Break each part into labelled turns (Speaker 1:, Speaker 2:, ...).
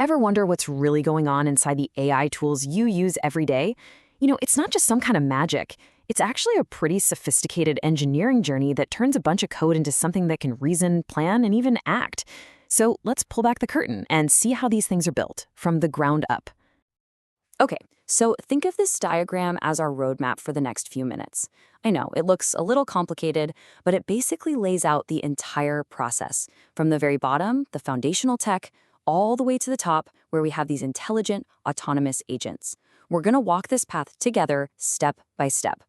Speaker 1: Ever wonder what's really going on inside the AI tools you use every day? It's not just some kind of magic. It's actually a pretty sophisticated engineering journey that turns a bunch of code into something that can reason, plan, and even act. So let's pull back the curtain and see how these things are built from the ground up. Okay, so think of this diagram as our roadmap for the next few minutes. I know, it looks a little complicated, but it basically lays out the entire process, from the very bottom, the foundational tech, all the way to the top, where we have these intelligent, autonomous agents. We're going to walk this path together, step by step.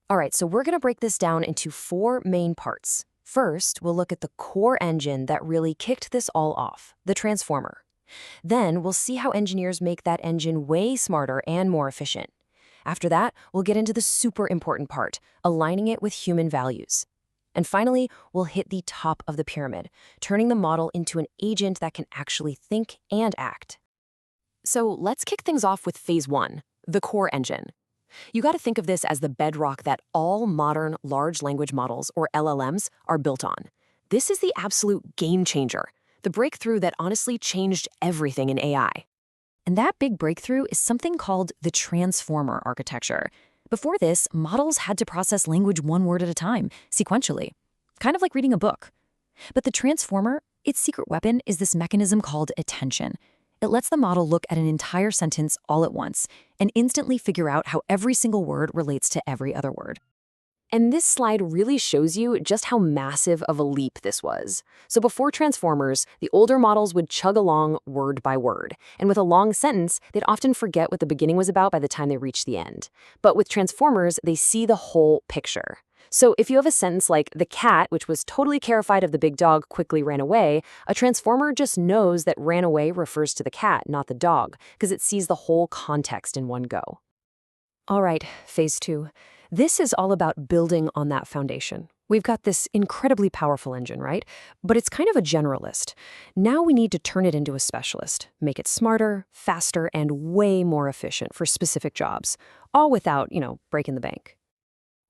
Speaker 1: All right, so we're going to break this down into 4 main parts. First, we'll look at the core engine that really kicked this all off, the transformer. Then we'll see how engineers make that engine way smarter and more efficient. After that, we'll get into the super important part, aligning it with human values. And finally, we'll hit the top of the pyramid, turning the model into an agent that can actually think and act. So let's kick things off with phase 1, the core engine. You got to think of this as the bedrock that all modern large language models, or LLMs, are built on. This is the absolute game changer, the breakthrough that honestly changed everything in AI. And that big breakthrough is something called the transformer architecture. Before this, models had to process language one word at a time, sequentially, kind of like reading a book. But the transformer, its secret weapon is this mechanism called attention. It lets the model look at an entire sentence all at once and instantly figure out how every single word relates to every other word. And this slide really shows you just how massive of a leap this was. So before transformers, the older models would chug along word by word. And with a long sentence, they'd often forget what the beginning was about by the time they reached the end. But with transformers, they see the whole picture. So if you have a sentence like, "The cat, which was totally terrified of the big dog, quickly ran away," a transformer just knows that "ran away" refers to the cat, not the dog, because it sees the whole context in one go. All right, phase 2. This is all about building on that foundation. We've got this incredibly powerful engine, right? But it's kind of a generalist. Now we need to turn it into a specialist, make it smarter, faster, and way more efficient for specific jobs, all without, breaking the bank.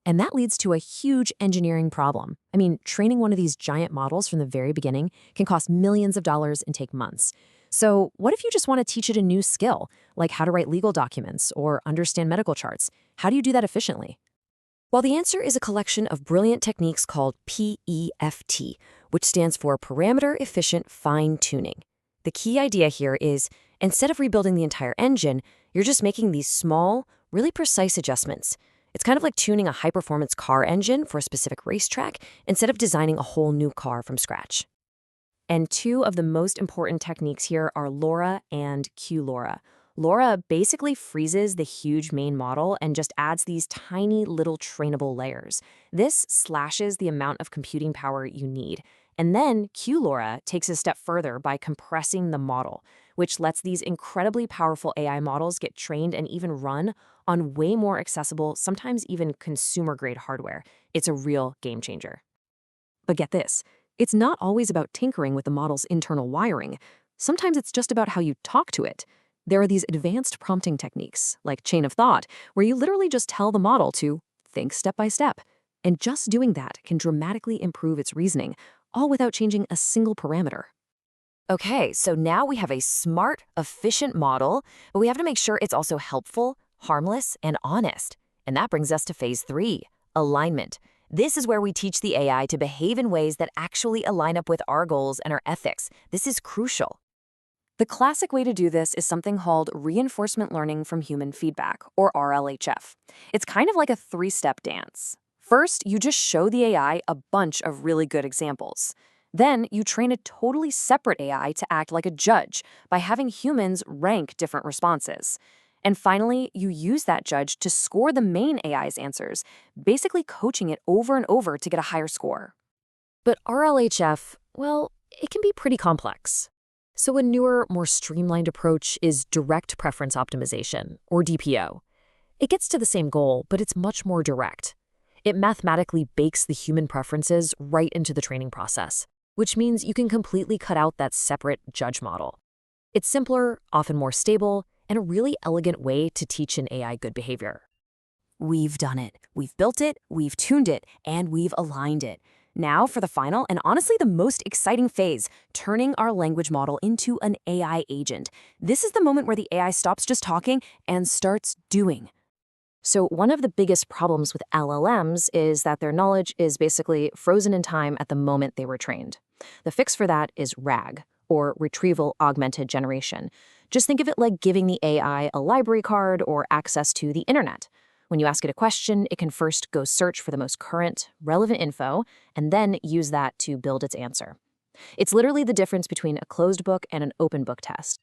Speaker 1: And that leads to a huge engineering problem. I mean, training one of these giant models from the very beginning can cost millions of dollars and take months. So what if you just want to teach it a new skill, like how to write legal documents or understand medical charts? How do you do that efficiently? Well, the answer is a collection of brilliant techniques called PEFT, which stands for Parameter Efficient Fine-Tuning. The key idea here is, instead of rebuilding the entire engine, you're just making these small, really precise adjustments. It's kind of like tuning a high-performance car engine for a specific racetrack instead of designing a whole new car from scratch. And 2 of the most important techniques here are LoRa and QLoRa. LoRa basically freezes the huge main model and just adds these tiny little trainable layers. This slashes the amount of computing power you need. And then QLoRa takes a step further by compressing the model, which lets these incredibly powerful AI models get trained and even run on way more accessible, sometimes even consumer-grade hardware. It's a real game changer. But get this, it's not always about tinkering with the model's internal wiring. Sometimes it's just about how you talk to it. There are these advanced prompting techniques, like chain of thought, where you literally just tell the model to think step by step. And just doing that can dramatically improve its reasoning, all without changing a single parameter. Okay, so now we have a smart, efficient model, but we have to make sure it's also helpful, harmless, and honest. And that brings us to phase 3, alignment. This is where we teach the AI to behave in ways that actually align up with our goals and our ethics. This is crucial. The classic way to do this is something called reinforcement learning from human feedback, or RLHF. It's kind of like a 3-step dance. First, you just show the AI a bunch of really good examples. Then you train a totally separate AI to act like a judge by having humans rank different responses. And finally, you use that judge to score the main AI's answers, basically coaching it over and over to get a higher score. But RLHF, well, it can be pretty complex. So a newer, more streamlined approach is direct preference optimization, or DPO. It gets to the same goal, but it's much more direct. It mathematically bakes the human preferences right into the training process, which means you can completely cut out that separate judge model. It's simpler, often more stable, and a really elegant way to teach an AI good behavior. We've done it. We've built it, we've tuned it, and we've aligned it. Now for the final and honestly the most exciting phase, turning our language model into an AI agent. This is the moment where the AI stops just talking and starts doing. So one of the biggest problems with LLMs is that their knowledge is basically frozen in time at the moment they were trained. The fix for that is RAG, or Retrieval Augmented Generation. Just think of it like giving the AI a library card or access to the internet. When you ask it a question, it can first go search for the most current, relevant info, and then use that to build its answer. It's literally the difference between a closed book and an open book test.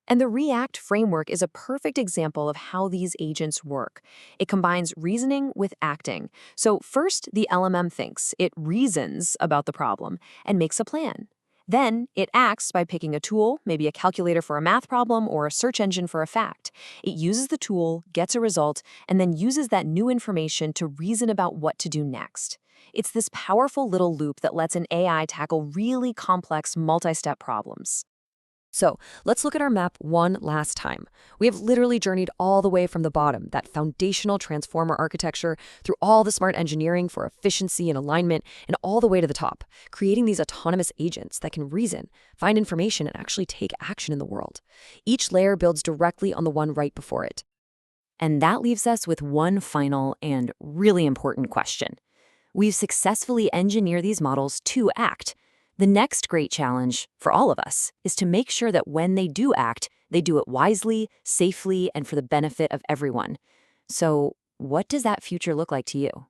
Speaker 1: And the React framework is a perfect example of how these agents work. It combines reasoning with acting. So first, the LMM thinks, it reasons about the problem, and makes a plan. Then, it acts by picking a tool, maybe a calculator for a math problem or a search engine for a fact. It uses the tool, gets a result, and then uses that new information to reason about what to do next. It's this powerful little loop that lets an AI tackle really complex multi-step problems. So let's look at our map one last time. We have literally journeyed all the way from the bottom, that foundational transformer architecture, through all the smart engineering for efficiency and alignment, and all the way to the top, creating these autonomous agents that can reason, find information, and actually take action in the world. Each layer builds directly on the one right before it. And that leaves us with one final and really important question. We've successfully engineered these models to act. The next great challenge for all of us is to make sure that when they do act, they do it wisely, safely, and for the benefit of everyone. So, what does that future look like to you?